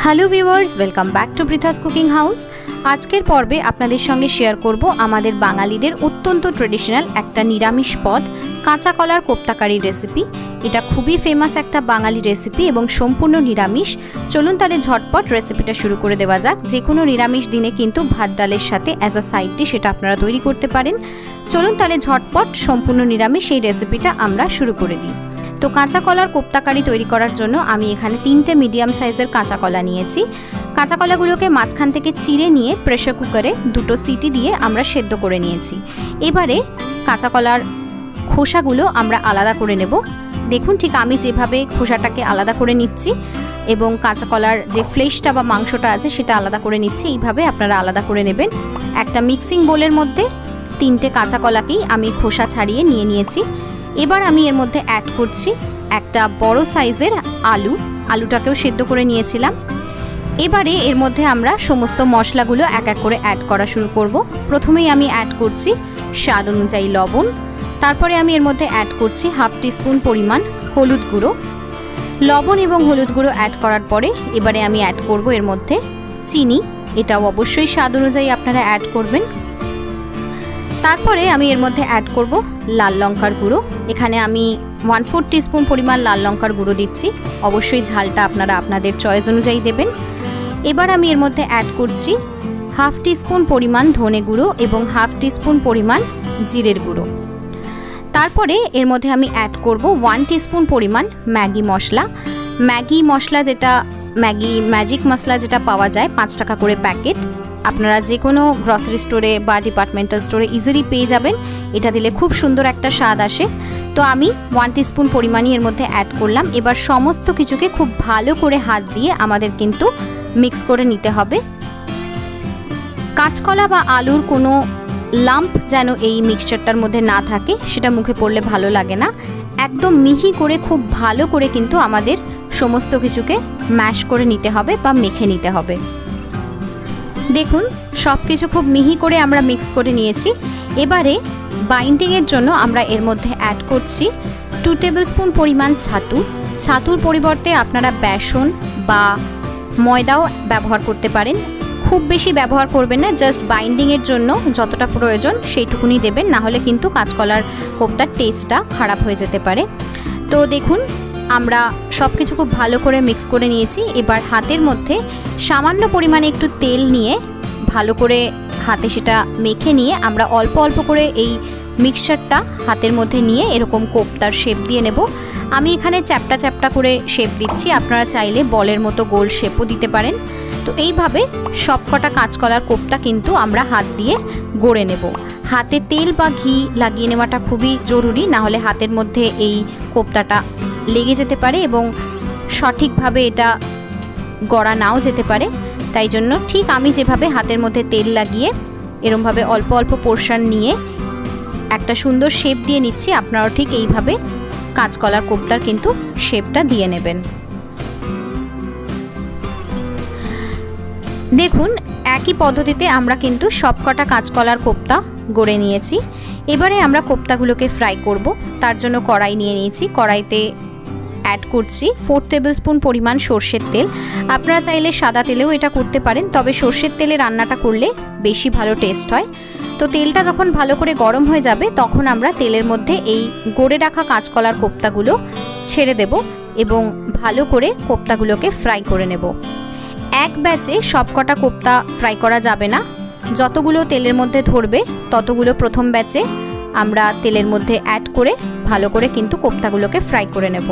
Hello viewers, welcome back to Pritha's cooking house. আজকের পর্বে আপনাদের সঙ্গে শেয়ার করব আমাদের বাঙালিদের অত্যন্ত ট্রেডিশনাল একটা নিরামিষ পদ, কাঁচা কলার কোপ্তা কারি রেসিপি। এটা খুবই ফেমাস একটা বাঙালি রেসিপি এবং সম্পূর্ণ নিরামিষ। চলুন তাহলে ঝটপট রেসিপিটা শুরু করে দেওয়া যাক। যে কোনো নিরামিষ দিনে কিন্তু ভাত ডালের সাথে অ্যাজ আ সাইড ডিশ এটা আপনারা তৈরি করতে পারেন। চলুন তাহলে ঝটপট সম্পূর্ণ নিরামিষ এই রেসিপিটা আমরা শুরু করে দিই। তো কাঁচা কলার কোপ্তা কারি তৈরি করার জন্য আমি এখানে 3টে মিডিয়াম সাইজের কাঁচা কলা নিয়েছি। কাঁচা কলাগুলোকে মাঝখান থেকে চিড়ে নিয়ে প্রেসার কুকারে 2টো সিটি দিয়ে আমরা সেদ্ধ করে নিয়েছি। এবারে কাঁচা কলার খোসাগুলো আমরা আলাদা করে নেব। দেখুন ঠিক আমি যেভাবে খোসাটাকে আলাদা করে নিচ্ছি এবং কাঁচা কলার যে ফ্লেশটা বা মাংসটা আছে সেটা আলাদা করে নিচ্ছি, এইভাবে আপনারা আলাদা করে নেবেন। একটা মিক্সিং বোলের মধ্যে 3টে কাঁচা কলাকেই আমি খোসা ছাড়িয়ে নিয়ে নিয়েছি। এবার আমি এর মধ্যে অ্যাড করছি একটা বড় সাইজের আলুটাকেও সেদ্ধ করে নিয়েছিলাম। এবারে এর মধ্যে আমরা সমস্ত মশলাগুলো এক এক করে অ্যাড করা শুরু করব। প্রথমেই আমি অ্যাড করছি স্বাদ অনুযায়ী লবণ, তারপরে আমি এর মধ্যে অ্যাড করছি হাফ টিস্পুন পরিমাণ হলুদ গুঁড়ো। লবণ এবং হলুদ গুঁড়ো অ্যাড করার পরে এবারে আমি অ্যাড করব এর মধ্যে চিনি, এটাও অবশ্যই স্বাদ অনুযায়ী আপনারা অ্যাড করবেন। তারপরে আমি এর মধ্যে অ্যাড করব লাল লঙ্কার গুঁড়ো। এখানে আমি 1/4 টিস্পুন পরিমাণ লাল লঙ্কার গুঁড়ো দিচ্ছি, অবশ্যই ঝালটা আপনারা আপনাদের চয়েস অনুযায়ী দেবেন। এবার আমি এর মধ্যে অ্যাড করছি হাফ টিস্পুন পরিমাণ ধনে গুঁড়ো এবং হাফ টিস্পুন পরিমাণ জিরের গুঁড়ো। তারপরে এর মধ্যে আমি অ্যাড করব 1 টিস্পুন পরিমাণ ম্যাগি মশলা, যেটা ম্যাগি ম্যাজিক মশলা যেটা পাওয়া যায় 5 টাকা করে প্যাকেট। আপনারা যে কোনো গ্রসারি স্টোরে বা ডিপার্টমেন্টাল স্টোরে ইজিলি পেয়ে যাবেন। এটা দিলে খুব সুন্দর একটা স্বাদ আসে। তো আমি 1 টিস্পুন পরিমাণই এর মধ্যে অ্যাড করলাম। এবার সমস্ত কিছুকে খুব ভালো করে হাত দিয়ে আমাদের কিন্তু মিক্স করে নিতে হবে। কাঁচকলা বা আলুর কোনো লাম্প যেন এই মিক্সচারটার মধ্যে না থাকে, সেটা মুখে পড়লে ভালো লাগে না। একদম মিহি করে খুব ভালো করে কিন্তু আমাদের সমস্ত কিছুকে ম্যাশ করে নিতে হবে বা মেখে নিতে হবে। দেখুন সব কিছু খুব মিহি করে আমরা মিক্স করে নিয়েছি। এবারে বাইন্ডিংয়ের জন্য আমরা এর মধ্যে অ্যাড করছি 2 টেবিল স্পুন পরিমাণ ছাতুর পরিবর্তে আপনারা বেসন বা ময়দাও ব্যবহার করতে পারেন। খুব বেশি ব্যবহার করবেন না, জাস্ট বাইন্ডিংয়ের জন্য যতটা প্রয়োজন সেইটুকুনি দেবেন, না হলে কিন্তু কাঁচকলার কোপ্তার টেস্টটা খারাপ হয়ে যেতে পারে। তো দেখুন আমরা সব কিছু খুব ভালো করে মিক্স করে নিয়েছি। এবার হাতের মধ্যে সামান্য পরিমাণে একটু তেল নিয়ে ভালো করে হাতে সেটা মেখে নিয়ে আমরা অল্প অল্প করে এই মিক্সচারটা হাতের মধ্যে নিয়ে এরকম কোপ্তার শেপ দিয়ে নেব। আমি এখানে চ্যাপটা করে শেপ দিচ্ছি, আপনারা চাইলে বলের মতো গোল শেপও দিতে পারেন। তো এইভাবে সবকটা কাঁচকলার কোপ্তা কিন্তু আমরা হাত দিয়ে গড়ে নেব। হাতে তেল বা ঘি লাগিয়ে নেওয়াটা খুবই জরুরি, না হলে হাতের মধ্যে এই কোপ্তাটা লেগে যেতে পারে এবং সঠিকভাবে এটা গড়া নাও যেতে পারে। তাই জন্য ঠিক আমি যেভাবে হাতের মধ্যে তেল লাগিয়ে এরমভাবে অল্প অল্প পোর্শন নিয়ে একটা সুন্দর শেপ দিয়ে নিচ্ছি, আপনারাও ঠিক এইভাবে কাঁচকলার কোপ্তার কিন্তু শেপটা দিয়ে নেবেন। দেখুন একই পদ্ধতিতে আমরা কিন্তু সবকটা কাঁচকলার কোপ্তা গড়ে নিয়েছি। এবারে আমরা কোপ্তাগুলোকে ফ্রাই করব। তার জন্য কড়াই নিয়ে নিয়েছি। কড়াইতে অ্যাড করছি 4 টেবিল স্পুন পরিমাণ সর্ষের তেল। আপনারা চাইলে সাদা তেলেও এটা করতে পারেন, তবে সর্ষের তেলে রান্নাটা করলে বেশি ভালো টেস্ট হয়। তো তেলটা যখন ভালো করে গরম হয়ে যাবে তখন আমরা তেলের মধ্যে এই গড়ে রাখা কাঁচকলার কোপ্তাগুলো ছেড়ে দেব এবং ভালো করে কোপ্তাগুলোকে ফ্রাই করে নেব। এক ব্যাচে সবকটা কোপ্তা ফ্রাই করা যাবে না, যতগুলো তেলের মধ্যে ধরবে ততগুলো প্রথম ব্যাচে আমরা তেলের মধ্যে অ্যাড করে ভালো করে কিন্তু কোপ্তাগুলোকে ফ্রাই করে নেব।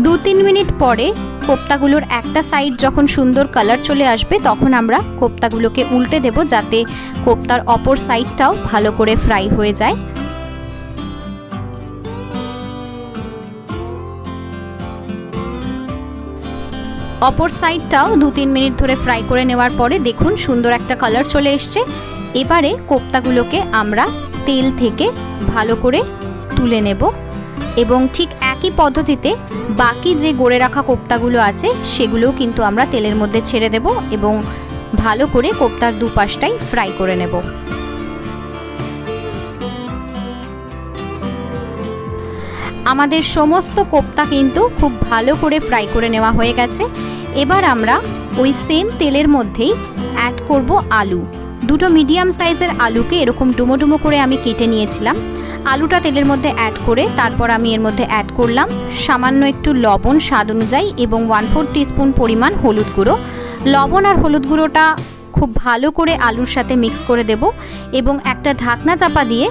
দু 3 মিনিট পরে কোপ্তাগুলোর একটা সাইড যখন সুন্দর কালার চলে আসবে তখন আমরা কোপ্তাগুলোকে উল্টে দেব, যাতে কোপ্তার অপর সাইডটাও ভালো করে ফ্রাই হয়ে যায়। অপর সাইডটাও 2-3 মিনিট ধরে ফ্রাই করে নেওয়ার পরে দেখুন সুন্দর একটা কালার চলে এসছে। এবারে কোপ্তাগুলোকে আমরা তেল থেকে ভালো করে তুলে নেব এবং ঠিক একই পদ্ধতিতে বাকি যে গড়ে রাখা কোপ্তাগুলো আছে সেগুলোও কিন্তু আমরা তেলের মধ্যে ছেড়ে দেব এবং ভালো করে কোপ্তার দুপাশটাই ফ্রাই করে নেব। আমাদের সমস্ত কোপ্তা কিন্তু খুব ভালো করে ফ্রাই করে নেওয়া হয়ে গেছে। এবার আমরা ওই সেম তেলের মধ্যেই অ্যাড করব আলু। দুটো মিডিয়াম সাইজের আলুকে এরকম ডুমো ডুমো করে আমি কেটে নিয়েছিলাম। আলুটা তেলের মধ্যে অ্যাড করে তারপর আমি এর মধ্যে অ্যাড করলাম সামান্য একটু লবণ স্বাদ অনুযায়ী এবং 1/4 টিস্পুন পরিমাণ হলুদ গুঁড়ো। লবণ আর হলুদ গুঁড়োটা খুব ভালো করে আলুর সাথে মিক্স করে দেব এবং একটা ঢাকনা চাপা দিয়ে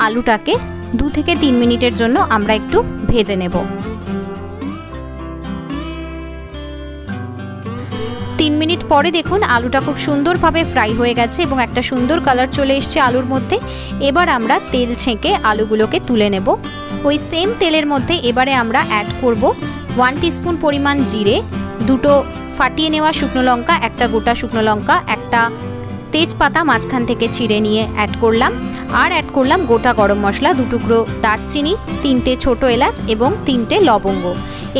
আলুটাকে 2 থেকে 3 মিনিটের জন্য আমরা একটু ভেজে নেব। 3 মিনিট পরে দেখুন আলুটা খুব সুন্দরভাবে ফ্রাই হয়ে গেছে এবং একটা সুন্দর কালার চলে এসছে আলুর মধ্যে। এবার আমরা তেল ছেঁকে আলুগুলোকে তুলে নেব। ওই সেম তেলের মধ্যে এবারে আমরা অ্যাড করব 1 টিস্পুন পরিমাণ জিরে, দুটো ফাটিয়ে নেওয়া শুকনো লঙ্কা, একটা গোটা শুকনো লঙ্কা, একটা তেজপাতা মাঝখান থেকে ছিঁড়ে নিয়ে অ্যাড করলাম, আর অ্যাড করলাম গোটা গরম মশলা, 2 টুকরো দারচিনি, 3টে ছোটো এলাচ এবং 3টে লবঙ্গ।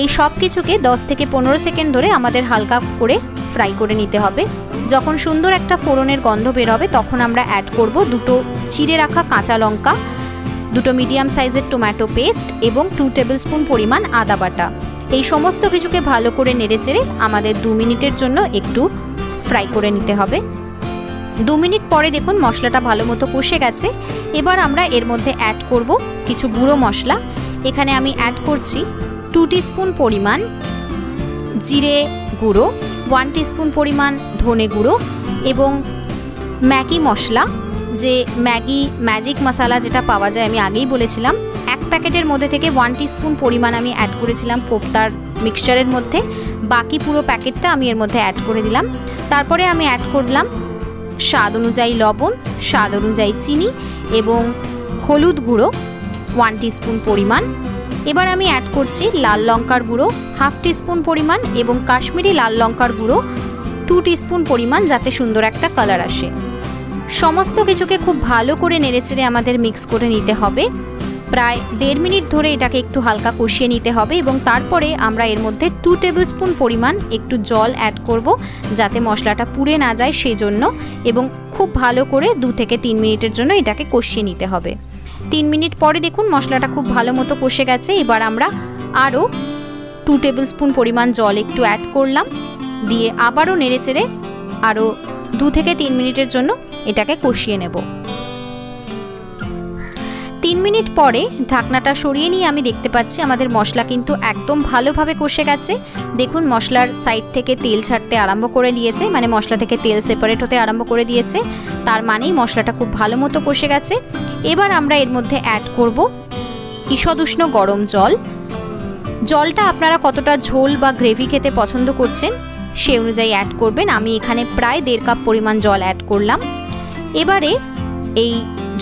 এই সব কিছুকে 10 থেকে 15 সেকেন্ড ধরে আমাদের হালকা করে ফ্রাই করে নিতে হবে। যখন সুন্দর একটা ফোড়নের গন্ধ বের হবে তখন আমরা অ্যাড করব 2টো চিড়ে রাখা কাঁচা লঙ্কা, 2টো মিডিয়াম সাইজের টমেটো পেস্ট এবং 2 টেবিল স্পুন পরিমাণ আদা বাটা। এই সমস্ত কিছুকে ভালো করে নেড়েচেড়ে আমাদের 2 মিনিটের জন্য একটু ফ্রাই করে নিতে হবে। 2 মিনিট পরে দেখুন মশলাটা ভালো মতো কষে গেছে। এবার আমরা এর মধ্যে অ্যাড করব কিছু গুঁড়ো মশলা। এখানে আমি অ্যাড করছি 2 টিস্পুন পরিমাণ জিরে গুঁড়ো, 1 টিস্পুন পরিমাণ ধনে গুঁড়ো এবং ম্যাগি মশলা, যে ম্যাগি ম্যাজিক মশলা যেটা পাওয়া যায়, আমি আগেই বলেছিলাম। 1 প্যাকেটের মধ্যে থেকে 1 টিস্পুন পরিমাণ আমি অ্যাড করেছিলাম কোপ্তার মিক্সচারের মধ্যে, বাকি পুরো প্যাকেটটা আমি এর মধ্যে অ্যাড করে দিলাম। তারপরে আমি অ্যাড করলাম স্বাদ অনুযায়ী লবণ, স্বাদ অনুযায়ী চিনি এবং হলুদ গুঁড়ো 1 টিস্পুন পরিমাণ। এবার আমি অ্যাড করছি লাল লঙ্কার গুঁড়ো 1/2 টিস্পুন পরিমাণ এবং কাশ্মীরি লাল লঙ্কার গুঁড়ো 2 টিস্পুন পরিমাণ, যাতে সুন্দর একটা কালার আসে। সমস্ত কিছুকে খুব ভালো করে নেড়েচেড়ে আমাদের মিক্স করে নিতে হবে। প্রায় 1.5 মিনিট ধরে এটাকে একটু হালকা কষিয়ে নিতে হবে এবং তারপরে আমরা এর মধ্যে 2 টেবিল স্পুন পরিমাণ একটু জল অ্যাড করব, যাতে মশলাটা পুড়ে না যায় সেই জন্য, এবং খুব ভালো করে 2 থেকে 3 মিনিটের জন্য এটাকে কষিয়ে নিতে হবে। 3 মিনিট পরে দেখুন মশলাটা খুব ভালো মতো কষে গেছে। এবার আমরা আরও 2 টেবিল স্পুন পরিমাণ জল একটু অ্যাড করলাম, দিয়ে আবারও নেড়েচেড়ে আরও 2 থেকে 3 মিনিটের জন্য এটাকে কষিয়ে নেব। 3 মিনিট পরে ঢাকনাটা সরিয়ে নিয়ে আমি দেখতে পাচ্ছি আমাদের মশলা কিন্তু একদম ভালোভাবে কষে গেছে। দেখুন মশলার সাইড থেকে তেল ছাড়তে আরম্ভ করে দিয়েছে, মানে মশলা থেকে তেল সেপারেট হতে আরম্ভ করে দিয়েছে, তার মানেই মশলাটা খুব ভালো মতো কষে গেছে। এবার আমরা এর মধ্যে অ্যাড করব ঈষদ উষ্ণ গরম জল। জলটা আপনারা কতটা ঝোল বা গ্রেভি খেতে পছন্দ করছেন সে অনুযায়ী অ্যাড করবেন। আমি এখানে প্রায় 1.5 কাপ পরিমাণ জল অ্যাড করলাম। এবারে এই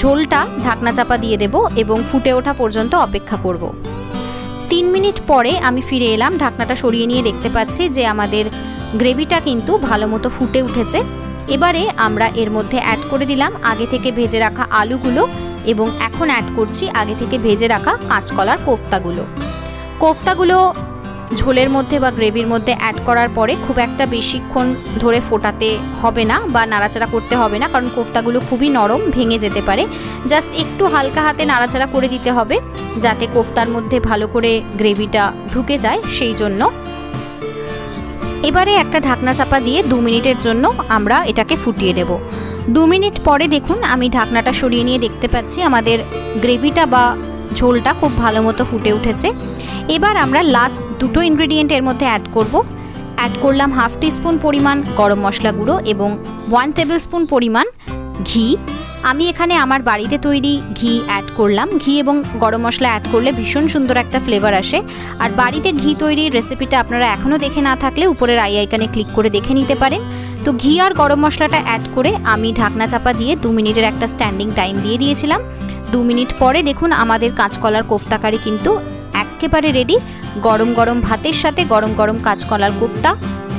ঝোলটা ঢাকনা চাপা দিয়ে দেব এবং ফুটে ওঠা পর্যন্ত অপেক্ষা করব। 3 মিনিট পরে আমি ফিরে এলাম, ঢাকনাটা সরিয়ে নিয়ে দেখতে পাচ্ছি যে আমাদের গ্রেভিটা কিন্তু ভালো মতো ফুটে উঠেছে। এবারে আমরা এর মধ্যে অ্যাড করে দিলাম আগে থেকে ভেজে রাখা আলুগুলো এবং এখন অ্যাড করছি আগে থেকে ভেজে রাখা কাঁচকলার কোফতাগুলো ঝোলের মধ্যে বা গ্রেভির মধ্যে অ্যাড করার পরে খুব একটা বেশিক্ষণ ধরে ফোটাতে হবে না বা নাড়াচাড়া করতে হবে না, কারণ কোফতাগুলো খুবই নরম, ভেঙে যেতে পারে। জাস্ট একটু হালকা হাতে নাড়াচাড়া করে দিতে হবে যাতে কোফতার মধ্যে ভালো করে গ্রেভিটা ঢুকে যায় সেই জন্য। এবারে একটা ঢাকনা চাপা দিয়ে 2 মিনিটের জন্য আমরা এটাকে ফুটিয়ে নেব। 2 মিনিট পরে দেখুন আমি ঢাকনাটা সরিয়ে নিয়ে দেখতে পাচ্ছি আমাদের গ্রেভিটা বা ঝোলটা খুব ভালো মতো ফুটে উঠেছে। এবার আমরা লাস্ট 2টো ইনগ্রেডিয়েন্ট এর মধ্যে অ্যাড করলাম 1/2 টিস্পুন পরিমাণ গরম মশলা গুঁড়ো এবং 1 টেবিল স্পুন পরিমাণ ঘি। আমি এখানে আমার বাড়িতে তৈরি ঘি অ্যাড করলাম। ঘি এবং গরম মশলা অ্যাড করলে ভীষণ সুন্দর একটা ফ্লেভার আসে। আর বাড়িতে ঘি তৈরির রেসিপিটা আপনারা এখনও দেখে না থাকলে উপরের আই আইকনে ক্লিক করে দেখে নিতে পারেন। তো ঘি আর গরম মশলাটা অ্যাড করে আমি ঢাকনা চাপা দিয়ে 2 মিনিটের একটা স্ট্যান্ডিং টাইম দিয়ে দিয়েছিলাম। 2 মিনিট পরে দেখুন আমাদের কাঁচকলার কোফতা কারি কিন্তু একেবারে রেডি। গরম গরম ভাতের সাথে গরম গরম কাঁচকলার কোফতা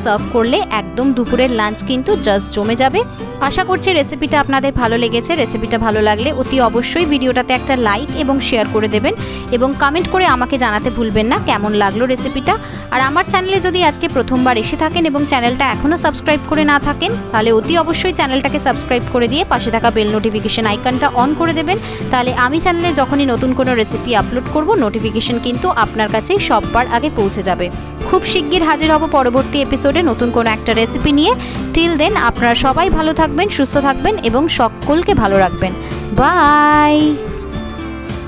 সার্ভ করলে একদম দুপুরের লাঞ্চ কিন্তু জাস্ট জমে যাবে। আশা করছি রেসিপিটা আপনাদের ভালো লেগেছে। রেসিপিটা ভালো লাগলে অতি অবশ্যই ভিডিওটাতে একটা লাইক এবং শেয়ার করে দেবেন এবং কমেন্ট করে আমাকে জানাতে ভুলবেন না কেমন লাগলো রেসিপিটা। আর আমার চ্যানেলে যদি আজকে প্রথমবার এসে থাকেন এবং চ্যানেলটা এখনও সাবস্ক্রাইব করে না থাকেন, তাহলে অতি অবশ্যই চ্যানেলটাকে সাবস্ক্রাইব করে দিয়ে পাশে থাকা বেল নোটিফিকেশন আইকনটা অন করে দেবেন। তাহলে আমি চ্যানেলে যখনই নতুন কোনো রেসিপি আপলোড করব, নোটিফিকেশন কিন্তু আপনার কাছেই সববার আগে পৌঁছে যাবে। খুব শিগগির হাজির হব পরবর্তী এপিসোডে নতুন কোনো একটা রেসিপি নিয়ে। টিল দেন আপনারা সবাই ভালো থাকবেন, সুস্থ থাকবেন এবং সকলকে ভালো রাখবেন। বাই।